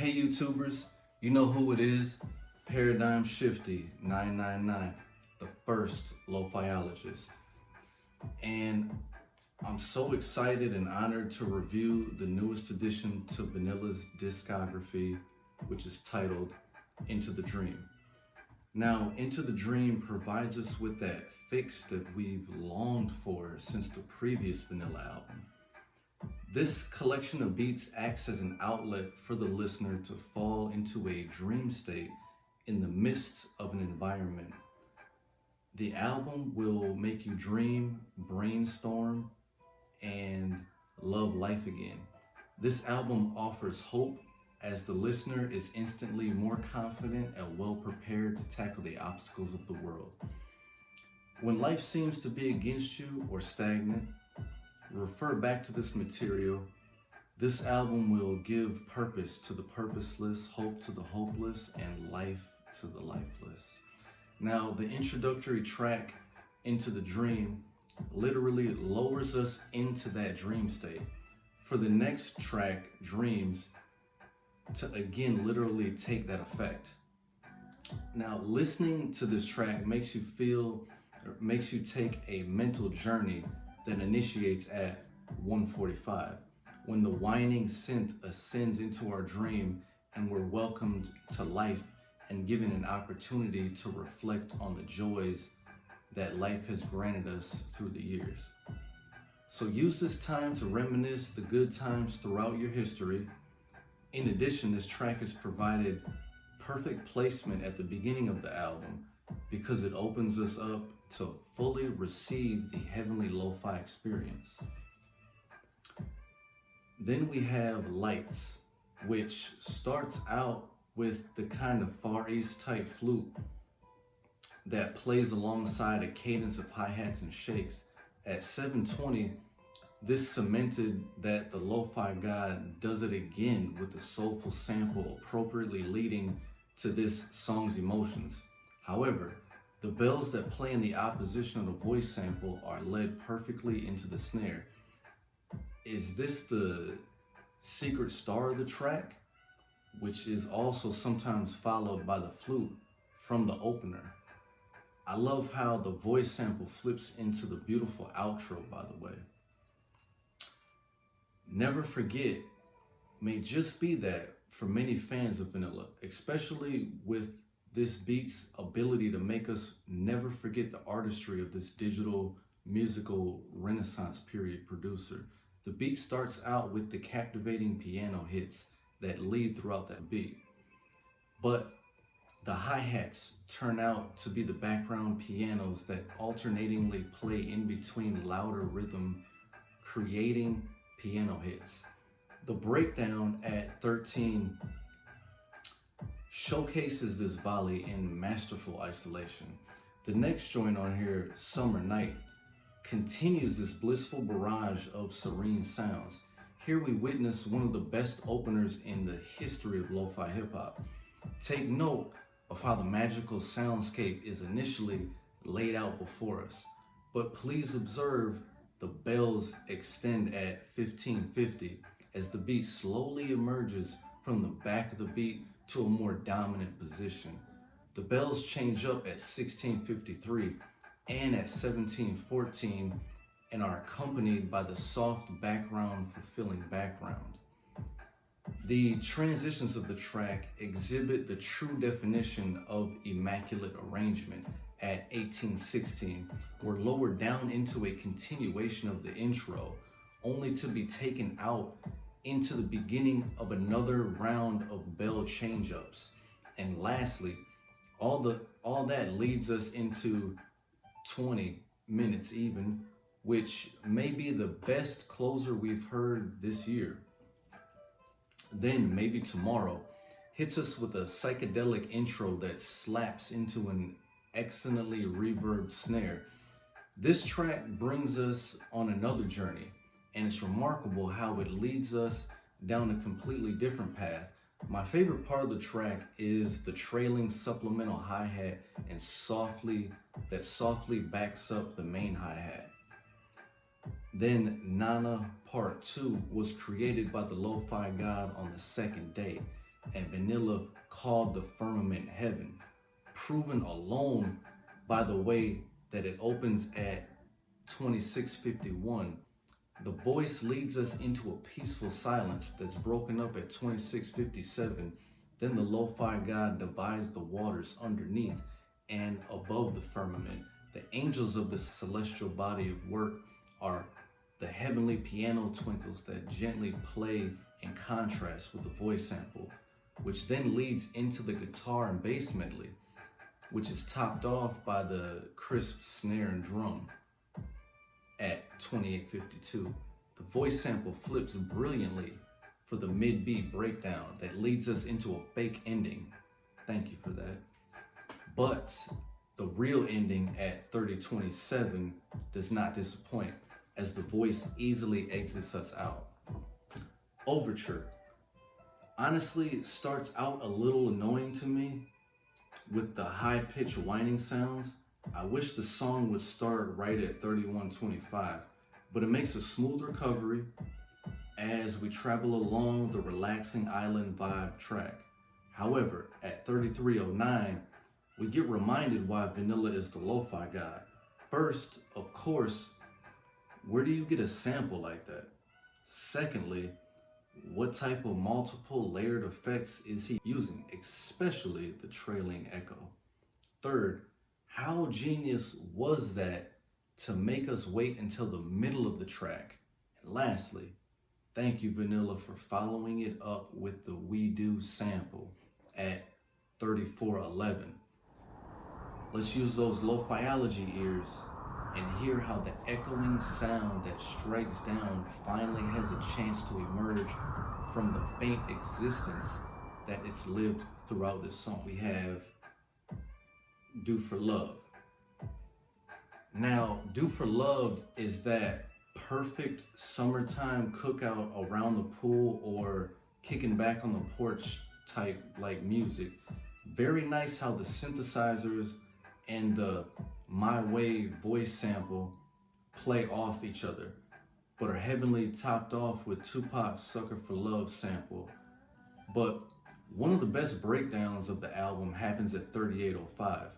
Hey YouTubers, you know who it is? Paradigm Shifty 999, the first LoFiologist. And I'm so excited and honored to review the newest addition to Vanilla's discography, which is titled Into the Dream. Now, Into the Dream provides us with that fix that we've longed for since the previous Vanilla album. This collection of beats acts as an outlet for the listener to fall into a dream state in the midst of an environment. The album will make you dream, brainstorm, and love life again. This album offers hope as the listener is instantly more confident and well prepared to tackle the obstacles of the world. When life seems to be against you or stagnant, refer back to this material. This album will give purpose to the purposeless, hope to the hopeless, and life to the lifeless. Now, the introductory track, Into the Dream, literally lowers us into that dream state. For the next track, Dreams, to again literally take that effect. Now, listening to this track makes you take a mental journey that initiates at 1:45, when the whining synth ascends into our dream and we're welcomed to life and given an opportunity to reflect on the joys that life has granted us through the years. So use this time to reminisce the good times throughout your history. In addition, this track is provided perfect placement at the beginning of the album because it opens us up to fully receive the heavenly lo-fi experience. Then we have Lights, which starts out with the kind of Far East type flute that plays alongside a cadence of hi-hats and shakes. At 7:20, this cemented that the lo-fi god does it again with a soulful sample appropriately leading to this song's emotions. However, the bells that play in the opposition of the voice sample are led perfectly into the snare. Is this the secret star of the track, which is also sometimes followed by the flute from the opener? I love how the voice sample flips into the beautiful outro, by the way. Never Forget may just be that for many fans of Vanilla, especially with this beat's ability to make us never forget the artistry of this digital musical Renaissance period producer. The beat starts out with the captivating piano hits that lead throughout that beat, but the hi-hats turn out to be the background pianos that alternatingly play in between louder rhythm, creating piano hits. The breakdown at 13 showcases this volley in masterful isolation. The next joint on here, Summer Night, continues this blissful barrage of serene sounds. Here we witness one of the best openers in the history of lo-fi hip-hop. Take note of how the magical soundscape is initially laid out before us, but please observe the bells extend at 15:50 as the beat slowly emerges from the back of the beat to a more dominant position. The bells change up at 16:53 and at 17:14 and are accompanied by the soft background fulfilling background. The transitions of the track exhibit the true definition of immaculate arrangement at 18:16. We're lowered down into a continuation of the intro, only to be taken out into the beginning of another round of bell change-ups. And lastly, all that leads us into 20 minutes even, which may be the best closer we've heard this year. Then Maybe Tomorrow hits us with a psychedelic intro that slaps into an excellently reverbed snare. This track brings us on another journey, and it's remarkable how it leads us down a completely different path. My favorite part of the track is the trailing supplemental hi-hat and softly backs up the main hi-hat. Then Nana Part 2 was created by the lo-fi god on the second day. and Vanilla called the firmament heaven, proven alone by the way that it opens at 26:51. The voice leads us into a peaceful silence that's broken up at 26:57. Then the Lo-Fi God divides the waters underneath and above the firmament. The angels of the celestial body of work are the heavenly piano twinkles that gently play in contrast with the voice sample, which then leads into the guitar and bass medley, which is topped off by the crisp snare and drum at 28:52. The voice sample flips brilliantly for the mid-beat breakdown that leads us into a fake ending. Thank you for that. But the real ending at 30:27 does not disappoint, as the voice easily exits us out. Overture. Honestly, starts out a little annoying to me with the high-pitched whining sounds. I wish the song would start right at 31:25, but it makes a smooth recovery as we travel along the relaxing island vibe track. However, at 33:09, we get reminded why Vanilla is the Lo-Fi God. First, of course, where do you get a sample like that? Secondly, what type of multiple layered effects is he using, especially the trailing echo? Third, how genius was that to make us wait until the middle of the track? And lastly, thank you Vanilla for following it up with the We Do sample at 34:11. Let's use those lo-fiology ears and hear how the echoing sound that strikes down finally has a chance to emerge from the faint existence that it's lived throughout this song. We have Do for Love. Now, Do for Love is that perfect summertime cookout around the pool or kicking back on the porch type like music. Very nice how the synthesizers and the My Way voice sample play off each other, but are heavily topped off with Tupac's Sucker for Love sample. But one of the best breakdowns of the album happens at 38:05.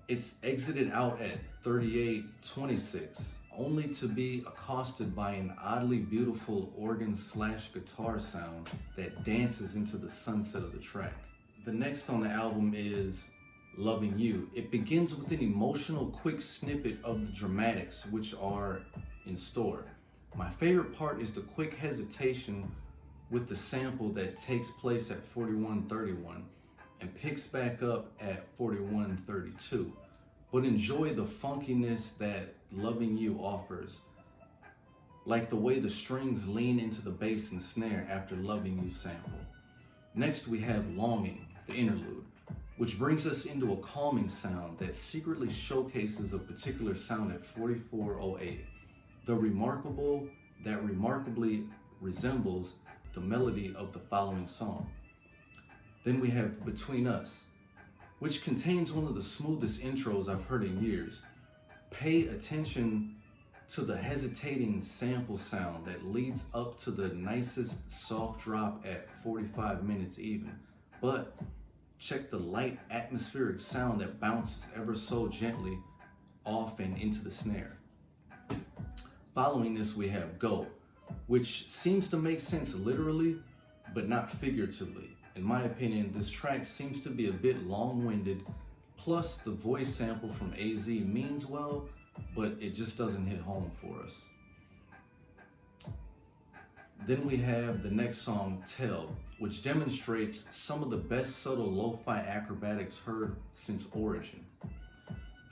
It's exited out at 38:26, only to be accosted by an oddly beautiful organ/guitar sound that dances into the sunset of the track. The next on the album is Loving You. It begins with an emotional quick snippet of the dramatics which are in store. My favorite part is the quick hesitation with the sample that takes place at 41:31 and picks back up at 41:32. But enjoy the funkiness that Loving You offers, like the way the strings lean into the bass and snare after Loving You sample. Next we have Longing, the interlude, which brings us into a calming sound that secretly showcases a particular sound at 44:08. That remarkably resembles the melody of the following song. Then we have Between Us, which contains one of the smoothest intros I've heard in years. Pay attention to the hesitating sample sound that leads up to the nicest soft drop at 45 minutes even. But check the light atmospheric sound that bounces ever so gently off and into the snare. Following this we have Go, which seems to make sense literally, but not figuratively. In my opinion, this track seems to be a bit long-winded, plus the voice sample from AZ means well, but it just doesn't hit home for us. Then we have the next song, Tell, which demonstrates some of the best subtle lo-fi acrobatics heard since Origin.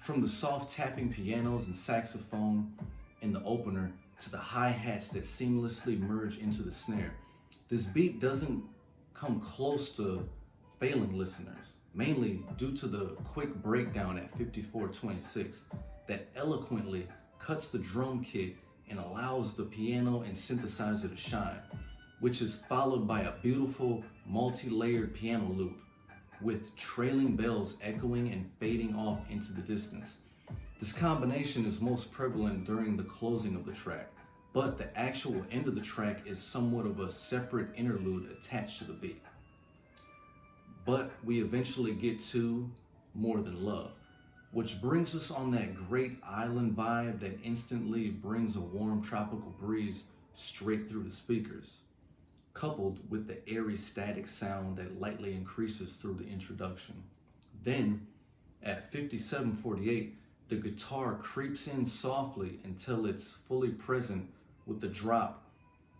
From the soft tapping pianos and saxophone in the opener to the hi-hats that seamlessly merge into the snare, this beat doesn't come close to failing listeners, mainly due to the quick breakdown at 54:26 that eloquently cuts the drum kit and allows the piano and synthesizer to shine, which is followed by a beautiful multi-layered piano loop with trailing bells echoing and fading off into the distance. This combination is most prevalent during the closing of the track, but the actual end of the track is somewhat of a separate interlude attached to the beat. but we eventually get to More Than Love, which brings us on that great island vibe that instantly brings a warm tropical breeze straight through the speakers, coupled with the airy static sound that lightly increases through the introduction. Then, at 57:48, the guitar creeps in softly until it's fully present with the drop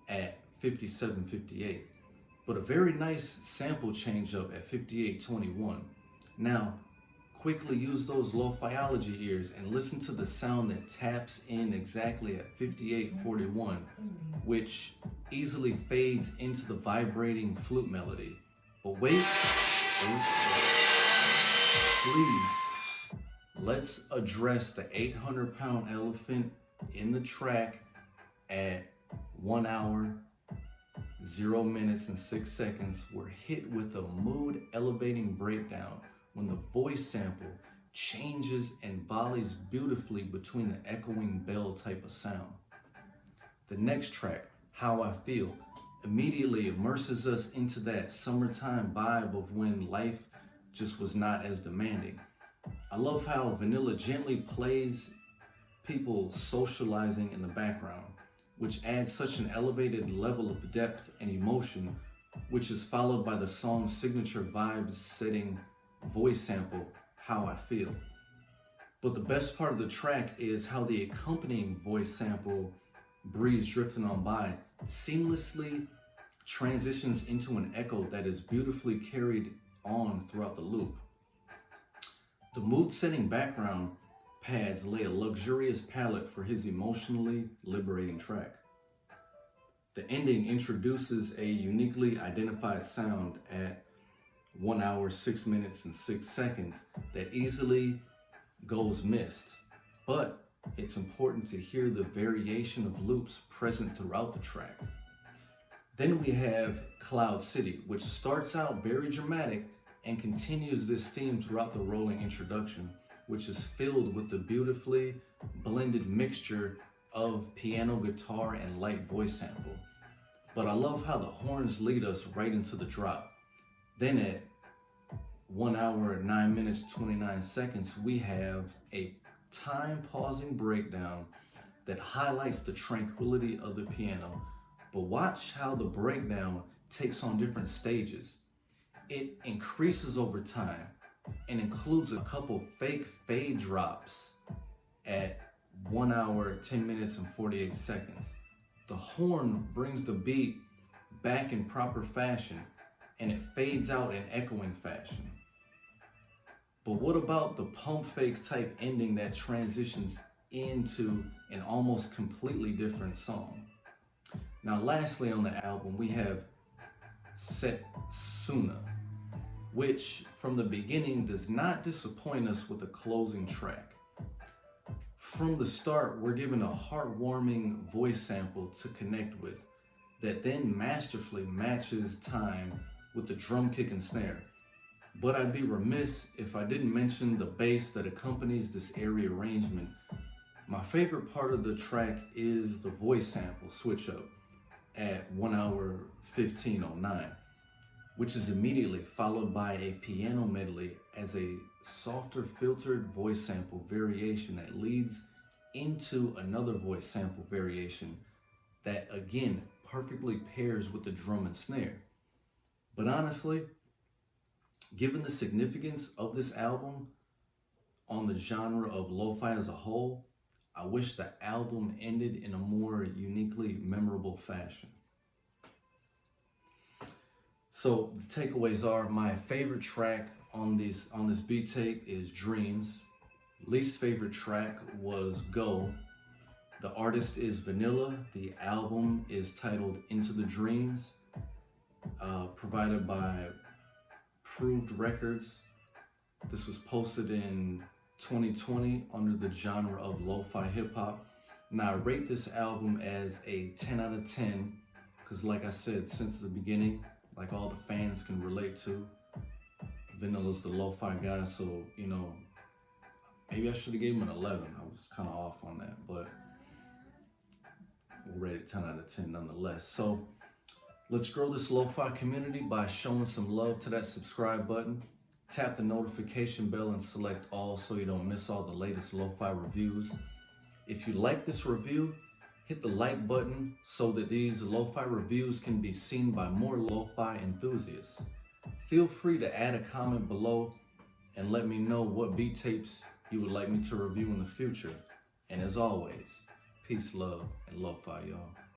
at 57:58. But a very nice sample change up at 58:21. Now, quickly use those lo-fiology ears and listen to the sound that taps in exactly at 58:41, which easily fades into the vibrating flute melody. But wait, please, let's address the 800-pound elephant in the track at 1 hour, 0 minutes, and 6 seconds. We're hit with a mood elevating breakdown when the voice sample changes and volleys beautifully between the echoing bell type of sound. The next track, How I Feel, immediately immerses us into that summertime vibe of when life just was not as demanding. I love how Vanilla gently plays people socializing in the background, which adds such an elevated level of depth and emotion, which is followed by the song's signature vibes setting voice sample, How I Feel. But the best part of the track is how the accompanying voice sample, Breeze Drifting On By, seamlessly transitions into an echo that is beautifully carried on throughout the loop. The mood-setting background pads lay a luxurious palette for his emotionally liberating track. The ending introduces a uniquely identified sound at 1 hour, 6 minutes, and 6 seconds that easily goes missed. But it's important to hear the variation of loops present throughout the track. Then we have Cloud City, which starts out very dramatic and continues this theme throughout the rolling introduction, which is filled with the beautifully blended mixture of piano, guitar, and light voice sample. But I love how the horns lead us right into the drop. Then at 1 hour, 9 minutes, 29 seconds, we have a time-pausing breakdown that highlights the tranquility of the piano. But watch how the breakdown takes on different stages. It increases over time and includes a couple fake fade drops at 1 hour, 10 minutes, and 48 seconds. The horn brings the beat back in proper fashion and it fades out in echoing fashion. But what about the pump fake type ending that transitions into an almost completely different song? Now, lastly on the album, we have Setsuna, which from the beginning does not disappoint us with the closing track. From the start, we're given a heartwarming voice sample to connect with that then masterfully matches time with the drum kick and snare. But I'd be remiss if I didn't mention the bass that accompanies this airy arrangement. My favorite part of the track is the voice sample switch up at 1 hour, 15:09. Which is immediately followed by a piano medley as a softer filtered voice sample variation that leads into another voice sample variation that again perfectly pairs with the drum and snare. But honestly, given the significance of this album on the genre of lo-fi as a whole, I wish the album ended in a more uniquely memorable fashion. So the takeaways are: my favorite track on this beat tape is Dreams. Least favorite track was Go. The artist is Vanilla. The album is titled Into the Dreams, provided by Proved Records. This was posted in 2020 under the genre of lo-fi hip hop. Now I rate this album as a 10 out of 10 because, like I said, since the beginning, like all the fans can relate to, Vanilla's the lo-fi guy, so maybe I should have gave him an 11. I was kind of off on that, but we'll rate it 10 out of 10 nonetheless. So Let's grow this LoFi community by showing some love to that subscribe button. Tap the notification bell and select all so you don't miss all the latest LoFi reviews. If you like this review, hit the like button so that these LoFi reviews can be seen by more LoFi enthusiasts. Feel free to add a comment below and let me know what beat tapes you would like me to review in the future. And as always, peace, love, and LoFi, y'all.